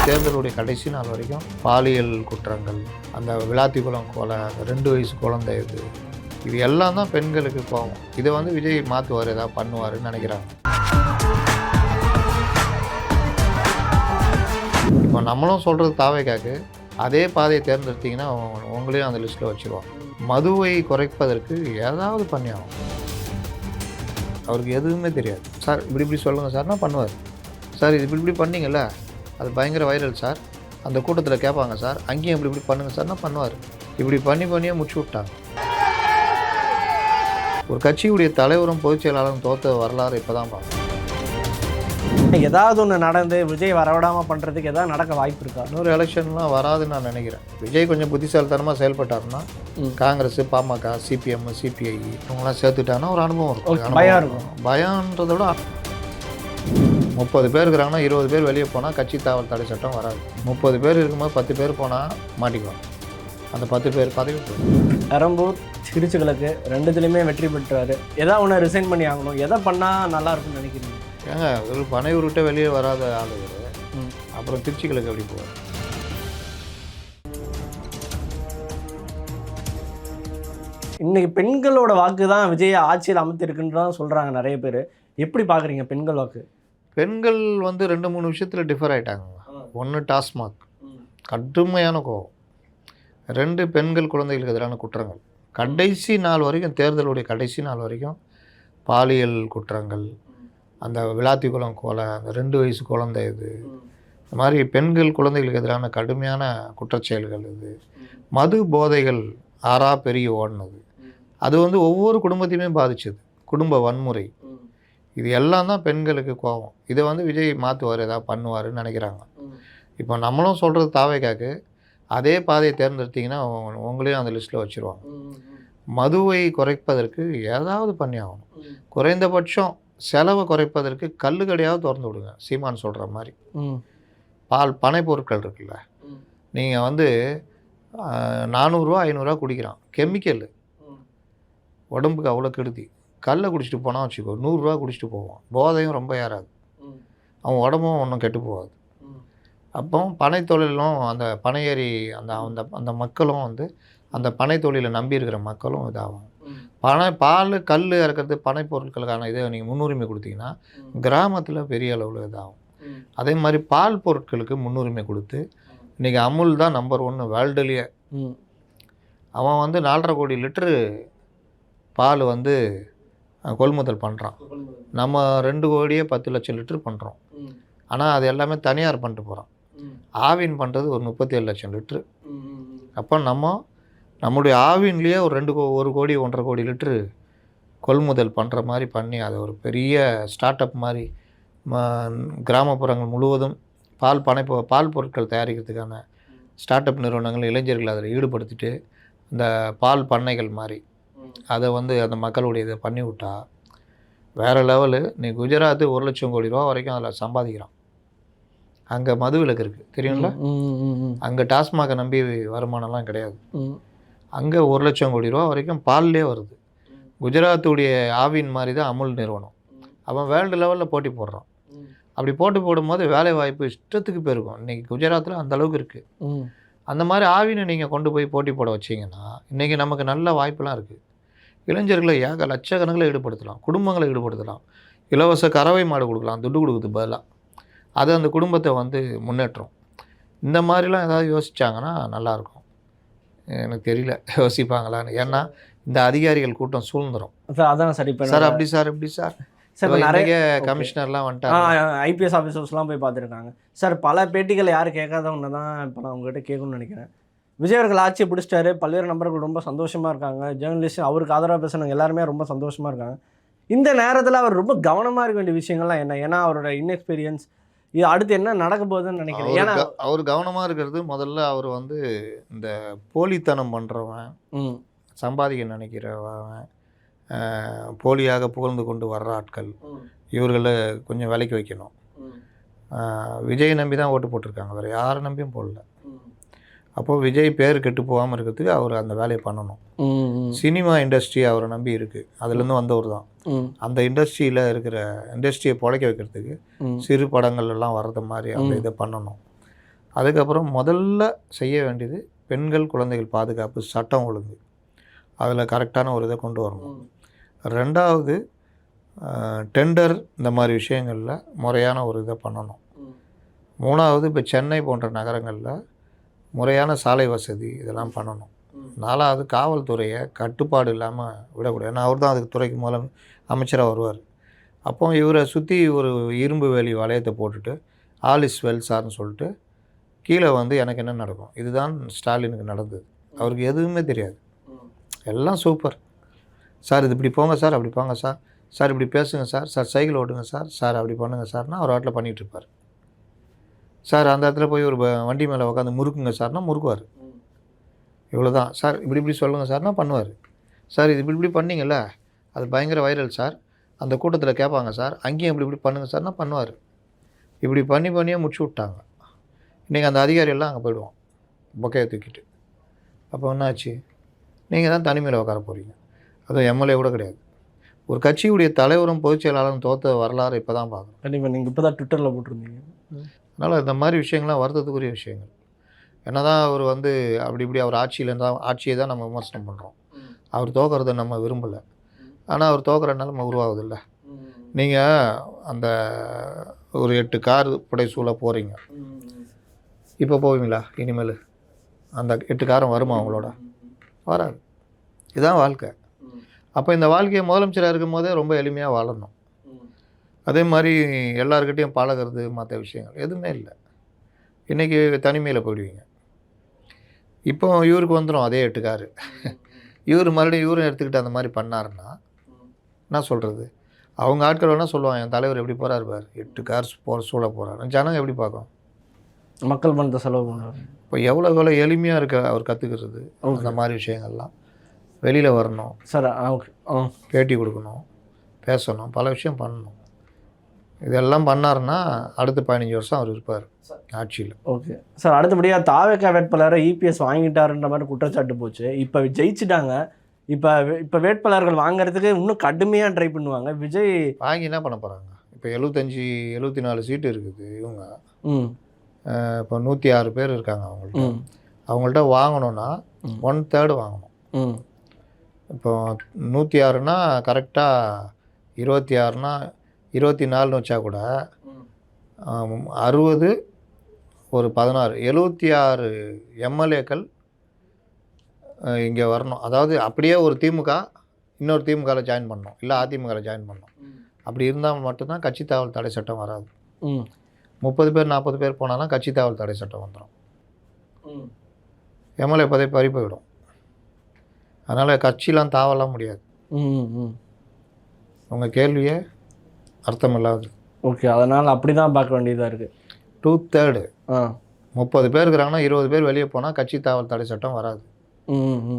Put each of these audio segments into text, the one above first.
தேர்தலுடைய கடைசி நாள் வரைக்கும் பாலியல் குற்றங்கள், அந்த விளாத்திக்குளம் கொலை, அந்த 2 வயசு குழந்தை இது எல்லாம் தான் பெண்களுக்கு கோவம். இதை வந்து விஜய் மாற்றுவார், ஏதாவது பண்ணுவாருன்னு நினைக்கிறாங்க. இப்போ நம்மளும் சொல்கிறது தாவேக்காக்கு அதே பாதையை தேர்ந்தெடுத்தீங்கன்னா உங்களையும் அந்த லிஸ்ட்டில் வச்சுருவாங்க. மதுவை குறைப்பதற்கு ஏதாவது பண்ணி ஆகும். அவருக்கு எதுவுமே தெரியாது. சார் இப்படி சொல்லுங்கள் சார்னா பண்ணுவார். சார் இது இப்படி பண்ணிங்கல்ல, அது பயங்கர வைரல் சார், அந்த கூட்டத்தில் கேட்பாங்க சார், அங்கேயும் இப்படி பண்ணுங்கள் சார்னா பண்ணுவார். இப்படி பண்ணியே முடிச்சு விட்டாங்க. ஒரு கட்சியுடைய தலைவரும் பொதுச் செயலாளரும் தோற்ற வரலாறு இப்போ தான் பார்க்கணும். ஏதாவது ஒன்று நடந்து விஜய் வரவிடாமல் பண்ணுறதுக்கு ஏதாவது நடக்க வாய்ப்பு இருக்கா? இன்னொரு எலெக்ஷன்லாம் வராதுன்னு நான் நினைக்கிறேன். விஜய் கொஞ்சம் புத்திசாலித்தனமாக செயல்பட்டாருன்னா காங்கிரஸ், பாமக, சிபிஎம், சிபிஐ இவங்களாம் சேர்த்துட்டாங்கன்னா ஒரு அனுபவம் இருக்கும். பயம் இருக்கும். பயன்றதை விட 30 பேர் இருக்கிறாங்கன்னா 20 பேர் வெளியே போனால் கட்சி தாவல் தடை சட்டம் வராது. 30 பேர் இருக்கும்போது 10 பேர் போனால் மாட்டிக்குவாங்க. அந்த 10 பேர் பதவி போகும். பெரம்பூர், திருச்சிகளுக்கு 2துலையுமே வெற்றி பெற்றார். எதாவது ஒன்று ரிசைன் பண்ணி ஆகணும். எதை பண்ணால் நல்லா இருக்குன்னு நினைக்கிறீங்க? ஏங்க ஒரு பனையூர்கிட்ட வெளியே வராத ஆளுவர் அப்புறம் திருச்சிகளுக்கு எப்படி போவார்? இன்னைக்கு பெண்களோட வாக்கு தான் விஜய் ஆட்சியில் அமைத்திருக்குன்னு சொல்கிறாங்க நிறைய பேர். எப்படி பார்க்குறீங்க பெண்கள் வாக்கு? பெண்கள் வந்து 2-3 விஷயத்தில் டிஃபர் ஆகிட்டாங்க. ஒன்று டாஸ்மாக், கடுமையான கோவம். 2 பெண்கள் குழந்தைகளுக்கு எதிரான குற்றங்கள். கடைசி நாள் வரைக்கும், தேர்தலுடைய கடைசி நாள் வரைக்கும் பாலியல் குற்றங்கள், அந்த விளாத்திக்குளம் கொலை, அந்த 2 வயசு குழந்தை இந்த மாதிரி பெண்கள் குழந்தைகளுக்கு எதிரான கடுமையான குற்றச்செயல்கள் மது போதைகள் பெரிய ஓடினது. அது வந்து ஒவ்வொரு குடும்பத்தையுமே பாதிச்சது. குடும்ப வன்முறை, இது எல்லாம் தான் பெண்களுக்கு கோபம். இதை வந்து விஜய் மாற்றுவார், ஏதாவது பண்ணுவாருன்னு நினைக்கிறாங்க. இப்போ நம்மளும் சொல்கிறது தாவேக்காக்கு அதே பாதையை தேர்ந்தெடுத்தீங்கன்னா உங்களையும் அந்த லிஸ்ட்டில் வச்சுருவாங்க. மதுவை குறைப்பதற்கு ஏதாவது பண்ணி ஆகணும். குறைந்தபட்சம் செலவை குறைப்பதற்கு கல்லுக்கடையாவது திறந்து விடுங்க. சீமான் சொல்கிற மாதிரி பனை பொருட்கள் இருக்குல்ல, நீங்கள் வந்து 400 ரூபா 500 ரூபா குடிக்கிறான், கெமிக்கல், உடம்புக்கு அவ்வளோ கெடுதி. கல்லை குடிச்சிட்டு போனால் வச்சுக்கோ 100 ரூபா குடிச்சிட்டு போவான், போதையும் ரொம்ப ஏறாது, அவன் உடம்பும் ஒன்றும் கெட்டு போகாது. அப்போ பனை தொழிலும் அந்த பனையேறி அந்த மக்களும் வந்து அந்த பனை தொழிலை நம்பி இருக்கிற மக்களும் இதாகும். பால் கல் இறக்கிறது பனை பொருட்களுக்கான இதை நீங்கள் முன்னுரிமை கொடுத்தீங்கன்னா கிராமத்தில் பெரிய அளவில் இதாகும். அதே மாதிரி பால் பொருட்களுக்கு முன்னுரிமை கொடுத்து இன்றைக்கி அமுல் தான் நம்பர் 1 வேர்ல்டுலேயே. அவன் வந்து 4.5 கோடி லிட்டரு பால் வந்து கொள்முதல் பண்ணுறான். நம்ம 2 கோடியே 10 லட்சம் லிட்டரு பண்ணுறோம். ஆனால் அது எல்லாமே தனியார் பண்ணிட்டு போகிறான். ஆவின் பண்ணுறது ஒரு 37 லட்சம் லிட்டரு. அப்போ நம்முடைய ஆவின்லேயே ஒரு 1 கோடி 1.5 கோடி லிட்டரு கொள்முதல் பண்ணுற மாதிரி பண்ணி அதை ஒரு பெரிய ஸ்டார்ட் அப் மாதிரி கிராமப்புறங்கள் முழுவதும் பால் பொருட்கள் தயாரிக்கிறதுக்கான ஸ்டார்ட் அப் நிறுவனங்கள் இளைஞர்கள் அதில் ஈடுபடுத்திட்டு இந்த பால் பண்ணைகள் மாதிரி அதை வந்து அந்த மக்களுடைய இதை பண்ணி விட்டா வேறு லெவலு. நீ குஜராத்து 1 லட்சம் கோடி ரூபா வரைக்கும் அதில் சம்பாதிக்கிறான். அங்கே மது விலக்கு இருக்குது தெரியுங்களா? அங்கே டாஸ்மாகை நம்பி வருமானம்லாம் கிடையாது. அங்கே 1 லட்சம் கோடி ரூபா வரைக்கும் பால்லே வருது. குஜராத்துடைய ஆவின் மாதிரி தான் அமுல் நிறுவனம். அவன் வேர்ல்டு லெவலில் போட்டி போடுறான். அப்படி போட்டி போடும்போது வேலை வாய்ப்பு இஷ்டத்துக்கு போயிருக்கும். இன்றைக்கி குஜராத்தில் அந்த அளவுக்கு இருக்குது. அந்த மாதிரி ஆவினை நீங்கள் கொண்டு போய் போட்டி போட வச்சிங்கன்னா இன்றைக்கி நமக்கு நல்ல வாய்ப்பெலாம் இருக்குது. இளைஞர்களை லட்சக்கணக்கில் ஈடுபடுத்தலாம், குடும்பங்களை ஈடுபடுத்தலாம், இலவச கறவை மாடு கொடுக்கலாம், துட்டு கொடுக்குறது பதிலாக. அது அந்த குடும்பத்தை வந்து முன்னேற்றம். இந்த மாதிரிலாம் ஏதாவது யோசித்தாங்கன்னா நல்லாயிருக்கும். எனக்கு தெரியல யோசிப்பாங்களான்னு. ஏன்னா இந்த அதிகாரிகள் கூட்டம் சூழ்ந்துடும். அதான் சரி சார் அப்படி சார் இப்படி சார் நிறைய கமிஷனர்லாம் வந்துட்டாங்க, ஐபிஎஸ் ஆஃபீஸர்ஸ்லாம் போய் பார்த்துருக்காங்க. சார் பல பேட்டிகள் யாரும் கேட்காத ஒன்று தான் இப்போ நான் உங்கள்கிட்ட கேட்கணும்னு நினைக்கிறேன். விஜய் அவர்கள் ஆட்சியை பிடிச்சிட்டாரு, பல்வேறு நபர்கள் ரொம்ப சந்தோஷமாக இருக்காங்க, ஜேர்னலிஸ்ட் அவருக்கு ஆதரவாக பேசுனவங்க எல்லாருமே ரொம்ப சந்தோஷமாக இருக்காங்க. இந்த நேரத்தில் அவர் ரொம்ப கவனமாக இருக்க வேண்டிய விஷயங்கள்லாம் என்ன? ஏன்னா அவரோட இன்எக்ஸ்பீரியன்ஸ் இது அடுத்து என்ன நடக்க போகுதுன்னு நினைக்கிறேன். ஏன்னா அவர் கவனமாக இருக்கிறது முதல்ல அவர் வந்து இந்த போலித்தனம் பண்ணுறவன், சம்பாதிக்க நினைக்கிறவன், போலியாக புகழ்ந்து கொண்டு வர்ற ஆட்கள், இவர்களை கொஞ்சம் விலைக்கு வைக்கணும். விஜய் நம்பி தான் ஓட்டு போட்டிருக்காங்க, வேறு யாரை நம்பியும் போடல. அப்போது விஜய் பேர் கெட்டு போகாமல் இருக்கிறதுக்கு அவர் அந்த வேலையை பண்ணணும். சினிமா இண்டஸ்ட்ரி அவரை நம்பி இருக்குது, அதுலேருந்து வந்தவர் தான். அந்த இண்டஸ்ட்ரியில் இருக்கிற இண்டஸ்ட்ரியை பொழைக்க வைக்கிறதுக்கு சிறு படங்கள் எல்லாம் வர்றது மாதிரி அந்த இதை பண்ணணும். அதுக்கப்புறம் முதல்ல செய்ய வேண்டியது பெண்கள் குழந்தைகள் பாதுகாப்பு சட்டம் ஒழுங்கு, அதில் கரெக்டான ஒரு இதை கொண்டு வரணும். ரெண்டாவது டெண்டர் இந்த மாதிரி விஷயங்களில் முறையான ஒரு இதை பண்ணணும். மூணாவது இப்போ சென்னை போன்ற நகரங்களில் முறையான சாலை வசதி இதெல்லாம் பண்ணணும். நாலாவது காவல்துறையை கட்டுப்பாடு இல்லாமல் விடக்கூடாது. ஏன்னா அவர் தான் அதுக்கு துறைக்கு மூலம் அமைச்சராக வருவார். அப்போ இவரை சுற்றி ஒரு இரும்பு வேலி வளையத்தை போட்டுட்டு ஆல் இஸ் வெல் சார்னு சொல்லிட்டு கீழே வந்து எனக்கு என்ன நடக்கும், இதுதான் ஸ்டாலினுக்கு நடந்தது. அவருக்கு எதுவுமே தெரியாது, எல்லாம் சூப்பர் சார், இது இப்படி போங்க சார், அப்படி போங்க சார், சார் இப்படி பேசுங்க சார், சார் சைக்கிள் ஓட்டுங்க சார், சார் அப்படி பண்ணுங்க சார்னா அவர் வாட்டில் பண்ணிகிட்ருப்பார். சார் அந்த இடத்துல போய் ஒரு வண்டி மேலே உட்காந்து முறுக்குங்க சார்னா முறுக்குவார். இவ்வளோ தான் சார். இப்படி இப்படி சொல்லுங்கள் சார்னா பண்ணுவார். சார் இது இப்படி இப்படி பண்ணிங்கல்ல, அது பயங்கர வைரல் சார், அந்த கூட்டத்தில் கேட்பாங்க சார், அங்கேயும் இப்படி இப்படி பண்ணுங்கள் சார்னா பண்ணுவார். இப்படி பண்ணியே முடிச்சு விட்டாங்க. இன்றைக்கி அந்த அதிகாரி எல்லாம் அங்கே போயிடுவோம் பொக்கையை தூக்கிட்டு. அப்போ என்னாச்சு, நீங்கள் தான் தனிமையில் உட்கார போகிறீங்க. அதுவும் எம்எல்ஏ கூட கிடையாது. ஒரு கட்சியுடைய தலைவரும் பொதுச் செயலாளரும் தோற்ற வரலாறு இப்போ தான் பார்க்குறோம். கண்டிப்பாக நீங்கள் இப்போ தான் ட்விட்டரில் போட்டிருந்தீங்க. அதனால் இந்த மாதிரி விஷயங்கள்லாம் வருத்தத்துக்குரிய விஷயங்கள். என்ன தான் அவர் வந்து அப்படி இப்படி அவர் ஆட்சியை தான் நம்ம விமர்சனம் பண்ணுறோம். அவர் தோக்கிறத நம்ம விரும்பலை. ஆனால் அவர் தோக்கிறனால நம்ம உருவாகுதில்ல. நீங்கள் அந்த ஒரு 8 கார் புடைசூழ போகிறீங்க, இப்போ போவீங்களா? இனிமேல் அந்த 8 காரம் வருமா அவங்களோட? வராது. இதுதான் வாழ்க்கை. அப்போ இந்த வாழ்க்கையை முதலமைச்சராக இருக்கும் போதே ரொம்ப எளிமையாக வாழணும். அதே மாதிரி எல்லாருக்கிட்டையும் பழகிறது மற்ற விஷயங்கள் எதுவுமே இல்லை. இன்றைக்கி தனிமையில் போயிடுவீங்க. இப்போ இவருக்கு வந்துடும் அதே 8 காரு. இவர் மறுபடியும் இவரும் எடுத்துக்கிட்டு அந்த மாதிரி பண்ணாருன்னா என்ன சொல்கிறது? அவங்க ஆட்கள் வேணால் சொல்லுவாங்க, என் தலைவர் எப்படி போகிறாரு பார், 8 கார் சூழ போகிறாரு. ஜனங்க எப்படி பார்க்கும்? மக்கள் பணத்தை செலவு பண்ணுவார். இப்போ எவ்வளோ எளிமையாக இருக்க அவர் கற்றுக்கிறது. அந்த மாதிரி விஷயங்கள்லாம் வெளியில் வரணும் சார். பேட்டி கொடுக்கணும், பேசணும், பல விஷயம் பண்ணணும். இதெல்லாம் பண்ணாருன்னா அடுத்த 15 வருஷம் அவர் இருப்பார் ஆட்சியில். Okay sir. அடுத்தபடியாக தாவேகா வேட்பாளரை இபிஎஸ் வாங்கிட்டாருன்ற மாதிரி குற்றச்சாட்டு போச்சு. இப்போ ஜெயிச்சிட்டாங்க. இப்போ வேட்பாளர்கள் வாங்குறதுக்கு இன்னும் கடுமையாக ட்ரை பண்ணுவாங்க. விஜய் வாங்கி என்ன பண்ண போகிறாங்க? இப்போ 74 சீட்டு இருக்குது. இவங்க இப்போ 106 பேர் இருக்காங்க. அவங்கள்ட்ட வாங்கணுன்னா 1/3 வாங்கணும். இப்போ 106னா கரெக்டாக 26னா 24ன்னு வச்சா கூட 60 ஒரு 16 76 எம்எல்ஏக்கள் இங்கே வரணும். அதாவது அப்படியே ஒரு திமுக இன்னொரு திமுகவில் ஜாயின் பண்ணணும், இல்லை அதிமுகவில் ஜாயின் பண்ணணும். அப்படி இருந்தால் மட்டும்தான் கட்சி தாவல் தடை சட்டம் வராது. 30 பேர் 40 பேர் போனாலும் கட்சி தாவல் தடை சட்டம் வந்துடும். எம்எல்ஏ பதவி பறி போயிடும். அதனால் கட்சியெலாம் தாவலாம் முடியாது. உங்கள் கேள்வியே அர்த்தம் இல்லாது. ஓகே, அதனால் அப்படி தான் பார்க்க வேண்டியதாக இருக்குது. 2/3 30 பேர் இருக்கிறாங்கன்னா 20 பேர் வெளியே போனால் கட்சி தாவல் தடை சட்டம் வராது.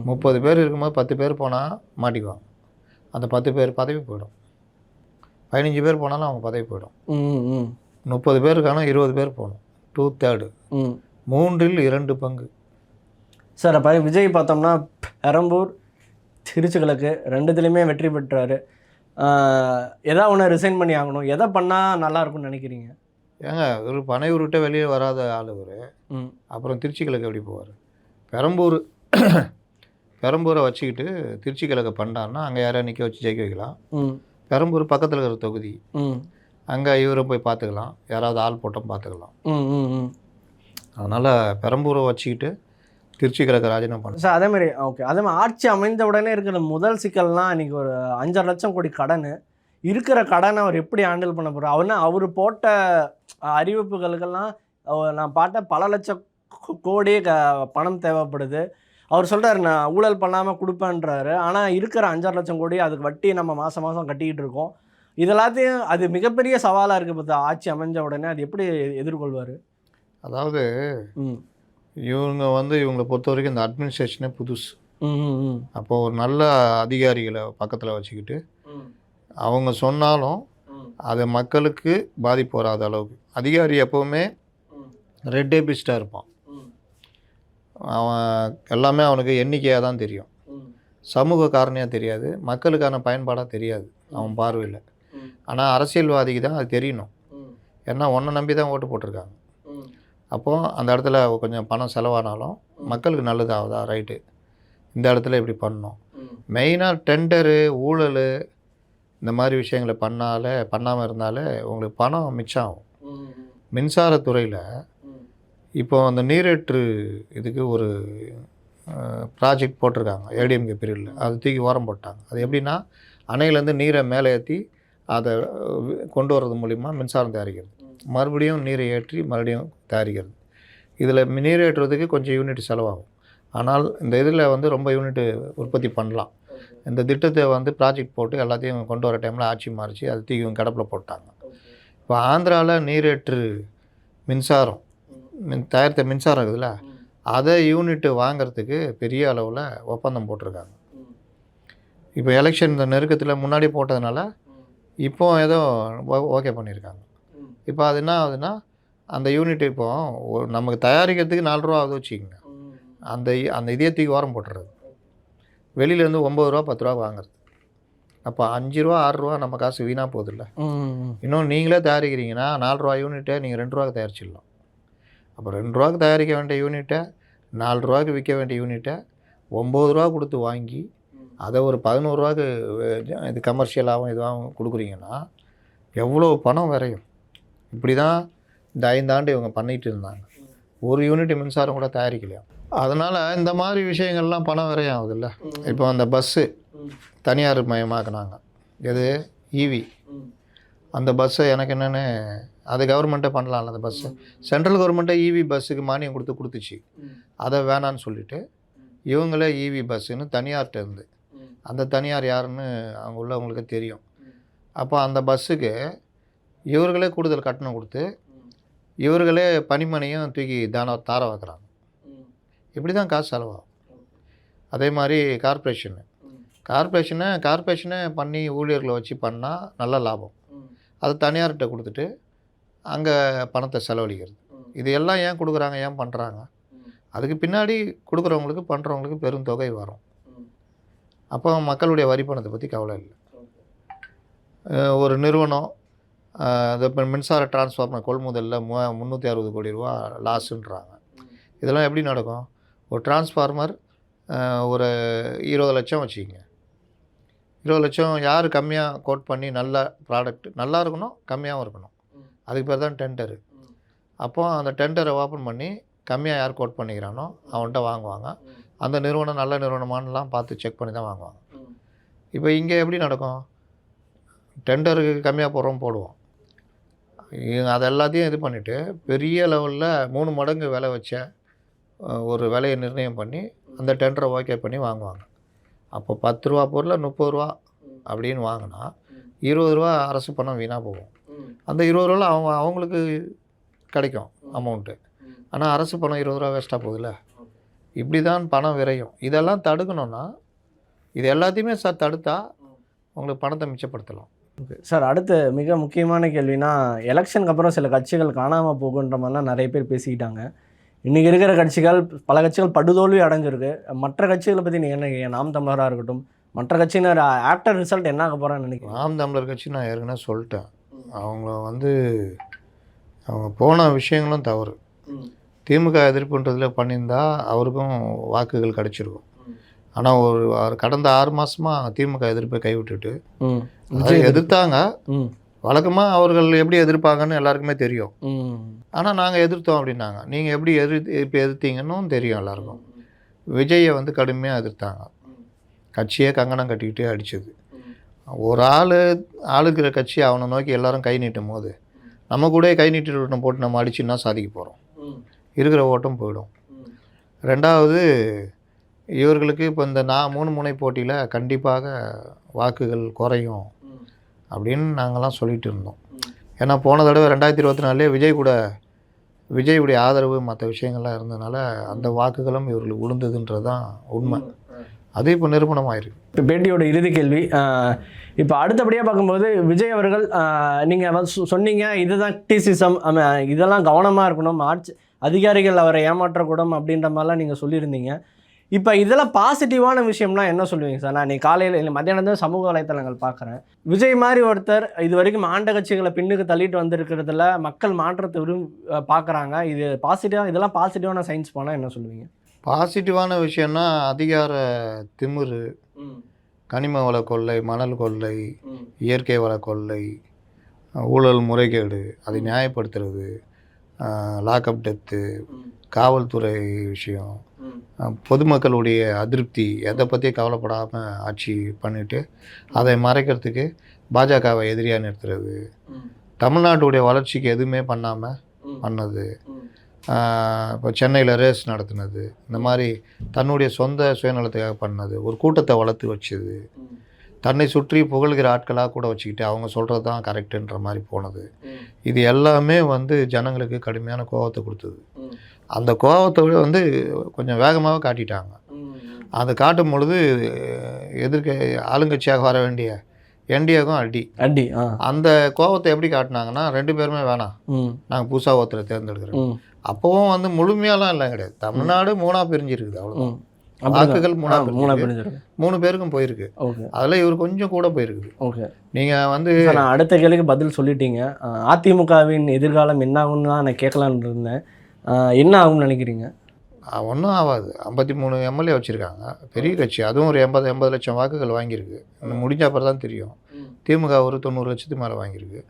30 பேர் இருக்கும்போது 10 பேர் போனால் மாட்டிக்குவாங்க. அந்த 10 பேர் பதவி போயிடும். 15 பேர் போனாலும் அவங்க பதவி போயிடும். 30 பேர் இருக்காங்கன்னா 20 பேர் போகணும். 2/3 3/2 பங்கு. சார் அப்போ விஜய் பார்த்தோம்னா பெரம்பூர் திருச்சி கிழக்கு 2துலேயுமே வெற்றி பெற்றார். எதாவது ஒன்று ரிசைன் பண்ணி ஆகணும். எதை பண்ணால் நல்லாயிருக்கும்னு நினைக்கிறீங்க? ஏங்க ஒரு பனையூர்கிட்ட வெளியே வராத ஆள் ஒரு அப்புறம் திருச்சி கிழக்கு எப்படி போவார்? பெரம்பூரை வச்சுக்கிட்டு திருச்சி கிழக்கு பண்ணான்னா அங்கே யாரையா நிற்க வச்சு ஜெயிக்க வைக்கலாம். பெரம்பூர் பக்கத்தில் இருக்கிற தொகுதி, அங்கே இவரை போய் பார்த்துக்கலாம், யாராவது ஆள் போட்டோம் பார்த்துக்கலாம். அதனால் பெரம்பூரை வச்சுக்கிட்டு திருச்சி கிழக்கு ராஜினாமா பண்ண சார். அதேமாதிரி ஓகே, அதேமாதிரி ஆட்சி அமைந்த உடனே இருக்கிற முதல் சிக்கல்னால் இன்றைக்கி ஒரு 5 லட்சம் கோடி கடன் இருக்கிற கடனை அவர் எப்படி ஹேண்டில் பண்ண போகிறார்? அவர் போட்ட அறிவிப்புகளுக்கெல்லாம் நான் பார்த்த பல லட்சம் கோடி பணம் தேவைப்படுது. அவர் சொல்கிறார் நான் ஊழல் பண்ணாமல் கொடுப்பேன்றாரு. ஆனால் இருக்கிற 5 லட்சம் கோடி அதுக்கு வட்டி நம்ம மாதம் மாதம் கட்டிக்கிட்டு இருக்கோம். இதெல்லாத்தையும் அது மிகப்பெரிய சவாலாக இருக்குது. பார்த்தா ஆட்சி அமைஞ்ச உடனே அது எப்படி எதிர்கொள்வார்? அதாவது இவங்களை பொறுத்த வரைக்கும் இந்த அட்மினிஸ்ட்ரேஷனே புதுசு. அப்போது ஒரு நல்ல அதிகாரிகளை பக்கத்தில் வச்சுக்கிட்டு அவங்க சொன்னாலும் அது மக்களுக்கு பாதிப்பு வராத அளவுக்கு. அதிகாரி எப்போவுமே ரெட் டேபிஸ்டாக இருப்பான். அவன் எல்லாமே அவனுக்கு எண்ணிக்கையாக தான் தெரியும், சமூக காரணியாக தெரியாது, மக்களுக்கான பயன்பாடாக தெரியாது அவன் பார்வையில். ஆனால் அரசியல்வாதிக்கு தான் அது தெரியணும். ஏன்னா ஒன்றை நம்பி தான் ஓட்டு போட்டிருக்காங்க. அப்போது அந்த இடத்துல கொஞ்சம் பணம் செலவானாலும் மக்களுக்கு நல்லது ஆகுதா, ரைட்டு, இந்த இடத்துல இப்படி பண்ணணும். மெயினாக டெண்டரு, ஊழல், இந்த மாதிரி விஷயங்களை பண்ணாமல் இருந்தாலே உங்களுக்கு பணம் மிச்சம் ஆகும். மின்சாரத்துறையில் இப்போ அந்த நீரேற்று இதுக்கு ஒரு ப்ராஜெக்ட் போட்டிருக்காங்க ஏடிஎம்கே பீரியடில். அது தூக்கி ஓரம் போட்டாங்க. அது எப்படின்னா, அணையிலேருந்து நீரை மேலே ஏற்றி அதை கொண்டு வர்றது மூலிமா மின்சாரம் தயாரிக்கிறது, மறுபடியும் நீரை ஏற்றி மறுபடியும் தயாரிக்கிறது. இதில் நீர் ஏற்றுறதுக்கு கொஞ்சம் யூனிட் செலவாகும். ஆனால் இந்த இதில் வந்து ரொம்ப யூனிட்டு உற்பத்தி பண்ணலாம். இந்த திட்டத்தை வந்து ப்ராஜெக்ட் போட்டு எல்லாத்தையும் கொண்டு வர டைமில் ஆட்சி மாறிச்சு, அது தூக்கி கிடப்பில் போட்டாங்க. இப்போ ஆந்திராவில் நீரேற்று மின்சாரம் தயாரித்த மின்சாரம் இருக்குதுல்ல, அதை யூனிட்டு வாங்கிறதுக்கு பெரிய அளவில் ஒப்பந்தம் போட்டிருக்காங்க. இப்போ எலெக்ஷன் இந்த நெருக்கத்தில் முன்னாடி போட்டதுனால இப்போ ஏதோ ஓகே பண்ணியிருக்காங்க. இப்போ அது என்ன ஆகுதுன்னா, அந்த யூனிட் இப்போ நமக்கு தயாரிக்கிறதுக்கு 4 ரூபா ஆகுது வச்சுக்கோங்க, அந்த இதே தூக்கி ஓரம் போட்டுறது, வெளியிலேருந்து 9 ரூபா 10 ரூபா வாங்குறது. அப்போ 5 ரூபா 6 ரூபா நம்ம காசு வீணாக போகுதில்ல. இன்னும் நீங்களே தயாரிக்கிறீங்கன்னா 4 ரூபா யூனிட்டை நீங்கள் 2 ரூபாய்க்கு தயாரிச்சிடலாம். அப்போ 2 ரூபாய்க்கு தயாரிக்க வேண்டிய யூனிட்டை 4 ரூபாய்க்கு விற்க வேண்டிய யூனிட்டை 9 ரூபா கொடுத்து வாங்கி அதை ஒரு 11 ரூபாய்க்கு இது கமர்ஷியலாகவும் இதுவாகவும் கொடுக்குறீங்கன்னா எவ்வளோ பணம் விரையும். இப்படி தான் இந்த 5 ஆண்டு இவங்க பண்ணிகிட்டு இருந்தாங்க. ஒரு யூனிட் மின்சாரம் கூட தயாரிக்கலையா. அதனால் இந்த மாதிரி விஷயங்கள்லாம் பணம் விரையும் ஆகுதுல்ல. இப்போ அந்த பஸ்ஸு தனியார் மயமாக்குனாங்க, எது ஈவி. அந்த பஸ்ஸை எனக்கு என்னென்னு அது கவர்மெண்ட்டே பண்ணலாம்ல. அந்த பஸ்ஸு சென்ட்ரல் கவர்மெண்ட்டே ஈவி பஸ்ஸுக்கு மானியம் கொடுத்துச்சு. அதை வேணான்னு சொல்லிவிட்டு இவங்களே ஈவி பஸ்ஸுன்னு தனியார்கிட்ட இருந்து, அந்த தனியார் யாருன்னு அவங்க உள்ளவங்களுக்கு தெரியும். அப்போ அந்த பஸ்ஸுக்கு இவர்களே கூடுதல் கட்டணம் கொடுத்து இவர்களே பணிமனையும் தூக்கி தார வைக்கிறாங்க. இப்படி தான் காசு செலவாகும். அதே மாதிரி கார்ப்பரேஷனை பண்ணி ஊழியர்களை வச்சு பண்ணால் நல்ல லாபம். அது தனியார்கிட்ட கொடுத்துட்டு அங்கே பணத்தை செலவழிக்கிறது. இது எல்லாம் ஏன் கொடுக்குறாங்க, ஏன் பண்ணுறாங்க? அதுக்கு பின்னாடி கொடுக்குறவங்களுக்கு பண்ணுறவங்களுக்கு பெரும் தொகை வரும். அப்போ மக்களுடைய வரி பணத்தை பற்றி கவலை இல்லை. ஒரு நிறுவனம் அது இப்போ மின்சார டிரான்ஸ்ஃபார்மர் கொள்முதலில் 360 கோடி ரூபா லாஸுன்றாங்க. இதெல்லாம் எப்படி நடக்கும்? ஒரு டிரான்ஸ்ஃபார்மர் ஒரு 20 லட்சம் வச்சுக்கிங்க. 20 லட்சம் யார் கம்மியாக கோட் பண்ணி நல்ல ப்ராடக்ட் நல்லா இருக்கணும், கம்மியாகவும் இருக்கணும், அதுக்கு பேர் தான் டெண்டரு. அப்போ அந்த டெண்டரை ஓப்பன் பண்ணி கம்மியாக யார் கோட் பண்ணிக்கிறானோ அவன்கிட்ட வாங்குவாங்க. அந்த நிறுவனம் நல்ல நிறுவனமானலாம் பார்த்து செக் பண்ணி தான் வாங்குவாங்க. இப்போ இங்கே எப்படி நடக்கும்? டெண்டருக்கு கம்மியாக போடுவோம். அது எல்லாத்தையும் இது பண்ணிவிட்டு பெரிய லெவலில் 3 மடங்கு விலை வச்ச ஒரு விலையை நிர்ணயம் பண்ணி அந்த டெண்டரை ஓகே பண்ணி வாங்குவாங்க. அப்போ 10 ரூபா பொருளை 30 ரூபா அப்படின்னு வாங்கினா 20 ரூபா அரசு பணம் வீணாக போகும். அந்த 20 ரூபாவில் அவங்களுக்கு கிடைக்கும் அமௌண்ட்டு. ஆனால் அரசு பணம் 20 ரூபா வேஸ்ட்டாக போகுதுல்ல. இப்படி தான் பணம் விரையும். இதெல்லாம் தடுக்கணும்னா இது எல்லாத்தையுமே தடுத்தா உங்களுக்கு பணத்தை மிச்சப்படுத்தலாம். சார், அடுத்து மிக முக்கியமான கேள்வினா, எலெக்ஷனுக்கு அப்புறம் சில கட்சிகள் காணாமல் போகுன்ற மாதிரிலாம் நிறைய பேர் பேசிக்கிட்டாங்க. இன்றைக்கி இருக்கிற கட்சிகள் பல கட்சிகள் படுதோல்வி அடைஞ்சிருக்கு. மற்ற கட்சிகளை பற்றி நீங்கள் என்ன, நாம் தமிழராக இருக்கட்டும், மற்ற கட்சியினர் ஆஃப்டர் ரிசல்ட் என்ன ஆக போகிறான்னு நினைக்கிறேன்? நாம் தமிழர் கட்சி நான் ஏற்கனவே சொல்லிட்டேன். அவங்க போன விஷயங்களும் தவறு. திமுக எதிர்ப்புன்றதில் பண்ணியிருந்தா அவருக்கும் வாக்குகள் கிடச்சிருக்கும். ஆனால் ஒரு கடந்த 6 மாதமாக திமுக எதிர்ப்பை கைவிட்டுட்டு எதிர்த்தாங்க. வழக்கமாக அவர்கள் எப்படி எதிர்ப்பாங்கன்னு எல்லாருக்குமே தெரியும். ஆனால் நாங்கள் எதிர்த்தோம் அப்படின்னாங்க. நீங்கள் எப்படி இப்போ எதிர்த்தீங்கன்னு தெரியும் எல்லாருக்கும். விஜயை கடுமையாக எதிர்த்தாங்க. கட்சியே கங்கணம் கட்டிக்கிட்டே அடிச்சது. ஒரு ஆளுக்கிற கட்சி அவனை நோக்கி எல்லாரும் கை நீட்டும் போது நம்ம கூட கை நீட்டு போட்டு நம்ம அடிச்சுன்னா சாதிக்க போகிறோம். இருக்கிற ஓட்டம் போயிடும். ரெண்டாவது, இவர்களுக்கு இப்போ இந்த 3 முனை போட்டியில் கண்டிப்பாக வாக்குகள் குறையும் அப்படின்னு நாங்கள்லாம் சொல்லிகிட்டு இருந்தோம். ஏன்னா போன தடவை 2024 விஜயுடைய ஆதரவு மற்ற விஷயங்கள்லாம் இருந்ததுனால அந்த வாக்குகளும் இவர்களுக்கு விழுந்ததுன்றது தான் உண்மை. அது இப்போ நிரூபணமாயிருக்கு. இப்போ பேட்டியோட இறுதி கேள்வி, இப்போ அடுத்தபடியாக பார்க்கும்போது விஜய் அவர்கள், நீங்கள் சொன்னீங்க இதுதான் கிரிட்டிசிசம், இதெல்லாம் கவனமாக இருக்கணும், அதிகாரிகள் அவரை ஏமாற்றக்கூடும் அப்படின்ற மாதிரிலாம் நீங்கள் சொல்லியிருந்தீங்க. இப்போ இதெல்லாம் பாசிட்டிவான விஷயம்னா என்ன சொல்லுவீங்க சார்? நான் இன்னைக்கு காலையில் இல்லை மத்தியானம் தான் சமூக வலைத்தளங்கள் பார்க்குறேன். விஜய் மாதிரி ஒருத்தர் இது வரைக்கும் ஆண்ட கட்சிகளை பின்னுக்கு தள்ளிட்டு வந்திருக்கிறதுல மக்கள் மாற்றத்தை பார்க்குறாங்க. இது பாசிட்டிவாக, இதெல்லாம் பாசிட்டிவான சயின்ஸ் போனால் என்ன சொல்லுவீங்க? பாசிட்டிவான விஷயம்னா அதிகார திமிரு, கனிம வள கொள்ளை, மணல் கொள்ளை, இயற்கை வள கொள்ளை, ஊழல் முறைகேடு, அதை நியாயப்படுத்துறது, லாக்அப் டெத்து, காவல்துறை விஷயம், பொதுமக்களுடைய அதிருப்தி, எதை பற்றியும் கவலைப்படாமல் ஆட்சி பண்ணிவிட்டு அதை மறைக்கிறதுக்கு பாஜகவை எதிரியாக நிறுத்துறது, தமிழ்நாட்டுடைய வளர்ச்சிக்கு எதுவுமே பண்ணாமல் பண்ணது, இப்போ சென்னையில் ரேஸ் நடத்துனது, இந்த மாதிரி தன்னுடைய சொந்த சுயநலத்துக்காக பண்ணது, ஒரு கூட்டத்தை வளர்த்து வச்சது, தன்னை சுற்றி புகழ்கிற ஆட்களாக கூட வச்சுக்கிட்டு அவங்க சொல்கிறது தான் கரெக்டுன்ற மாதிரி போனது, இது எல்லாமே வந்து ஜனங்களுக்கு கடுமையான கோபத்தை கொடுத்தது. அந்த கோபத்தை விட வந்து கொஞ்சம் வேகமாக காட்டிட்டாங்க. அதை காட்டும் பொழுது எதிர்க்க ஆளுங்கட்சியாக வர வேண்டிய என்டிஏக்கும் அடி. அந்த கோபத்தை எப்படி காட்டினாங்கன்னா, 2 பேருமே வேணாம், நாங்கள் புதுசாக ஒருத்தரை தேர்ந்தெடுக்கிறோம். அப்போவும் வந்து முழுமையாலாம் எல்லாம் கிடையாது. தமிழ்நாடு 3ஆக பிரிஞ்சிருக்குது, அவ்வளோதான். வாக்குகள் 3 பிரிஞ்சிருக்கு, 3 பேருக்கும் போயிருக்கு. அதில் இவர் கொஞ்சம் கூட போயிருக்குது. ஓகே, நீங்கள் வந்து நான் அடுத்த கேள்விக்கு பதில் சொல்லிட்டீங்க. அதிமுகவின் எதிர்காலம் என்ன ஆகும்னு தான் நான் கேட்கலான்னு இருந்தேன். என்ன ஆகும்னு நினைக்கிறீங்க? ஒன்றும் ஆகாது. 53 எம்எல்ஏ வச்சுருக்காங்க, பெரிய கட்சி. அதுவும் ஒரு 80 லட்சம் வாக்குகள் வாங்கியிருக்கு. இன்னும் முடிஞ்ச அப்புறம் தான் தெரியும். திமுக ஒரு 90 லட்சத்துக்கு மேலே வாங்கியிருக்கு.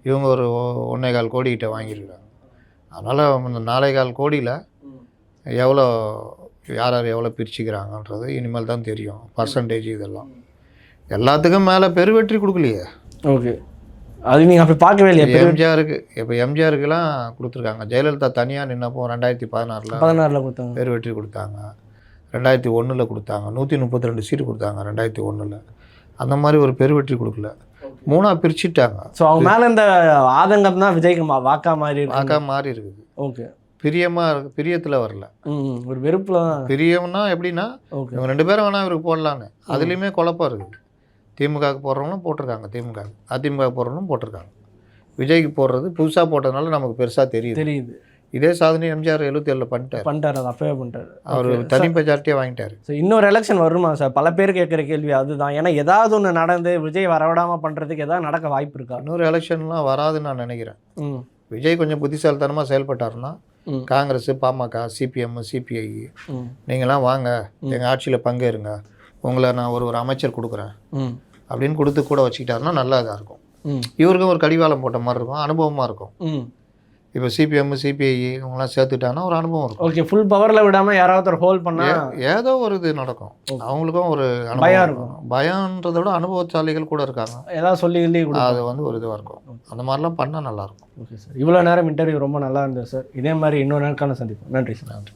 இவங்க ஒரு 1.25 கோடிக்கிட்ட வாங்கியிருக்காங்க. அதனால் இந்த 4.25 கோடியில் எவ்வளோ யார் யார் எவ்வளோ பிரிச்சுக்கிறாங்கன்றது இனிமேல் தான் தெரியும். பர்சன்டேஜ் இதெல்லாம் எல்லாத்துக்கும் மேலே பெருவெற்றி கொடுக்கலையே. ஓகே, அது நீங்கள் அப்படி பார்க்கவே இல்லையா? எம்ஜிஆருக்குலாம் கொடுத்துருக்காங்க. ஜெயலலிதா தனியாக நின்னப்போ 2016 கொடுத்தாங்க, பெருவெற்றி கொடுத்தாங்க. 2001 கொடுத்தாங்க, 132 சீட்டு கொடுத்தாங்க 2001. அந்த மாதிரி ஒரு பெருவெற்றி கொடுக்கல, 3ஆக பிரிச்சுட்டாங்க. ஸோ அவங்க மேலே இந்த ஆதங்கம் தான் விஜய்க்கு வாக்கா மாறி இருக்குது. ஓகே, பிரியத்தில் வரல, ஒரு வெறுப்பில் தான். பிரியம்னா எப்படின்னா, இவங்க 2 பேரும் வேணா இவருக்கு போடலான்னு, அதுலேயுமே குழப்பம் இருக்குது. திமுகவுக்கு போடுறவங்களும் போட்டிருக்காங்க, அதிமுக போடுறவங்களும் போட்டிருக்காங்க. விஜய்க்கு போடுறது புதுசாக போட்டதுனால நமக்கு பெருசாக தெரியுது. இதே சாதனை எம்ஜிஆர் 77 பண்ணிட்டார். அது அப்பவே பண்ணிட்டார். அவர் தனி மெஜாரிட்டியாக வாங்கிட்டார். ஸோ இன்னொரு எலெக்ஷன் வருமா சார்? பல பேர் கேட்குற கேள்வி அதுதான். ஏன்னா ஏதாவது ஒன்று நடந்து விஜய் வரவிடாமல் பண்ணுறதுக்கு ஏதாவது நடக்க வாய்ப்பு இருக்கா? இன்னொரு எலெக்ஷன்லாம் வராதுன்னு நான் நினைக்கிறேன். விஜய் கொஞ்சம் புத்திசாலித்தனமாக செயல்பட்டாருன்னா, காங்கிரஸ், பாமக, சிபிஎம், சிபிஐ, நீங்களாம் வாங்க எங்கள் ஆட்சியில் பங்கேறுங்க, உங்களை நான் ஒரு அமைச்சர் கொடுக்குறேன் அப்படின்னு கொடுத்து கூட வச்சுக்கிட்டாருன்னா நல்லா இதாக இருக்கும். இவருக்கும் ஒரு கடிவாளம் போட்ட மாதிரி இருக்கும், அனுபவமாக இருக்கும். இப்போ சிபிஎம், சிபிஐ இவங்களாம் சேர்த்துட்டாங்கன்னா ஒரு அனுபவம் இருக்கும். ஓகே, ஃபுல் பவரில் விடாமல் யாராவது ஒரு ஹோல்ட் பண்ணால் ஏதோ ஒரு இது நடக்கும். அவங்களுக்கும் ஒரு பயம் இருக்கும். பயன்றதை விட அனுபவசாலிகள் கூட இருக்காங்க, ஏதாவது சொல்லி அது வந்து ஒரு இதுவாக இருக்கும். அந்த மாதிரிலாம் பண்ணால் நல்லாயிருக்கும். ஓகே சார், இவ்வளோ நேரம் இன்டர்வியூ ரொம்ப நல்லா இருந்தது சார். இதே மாதிரி இன்னொரு நேரக்கான சந்திப்போம். நன்றி சார். நன்றி.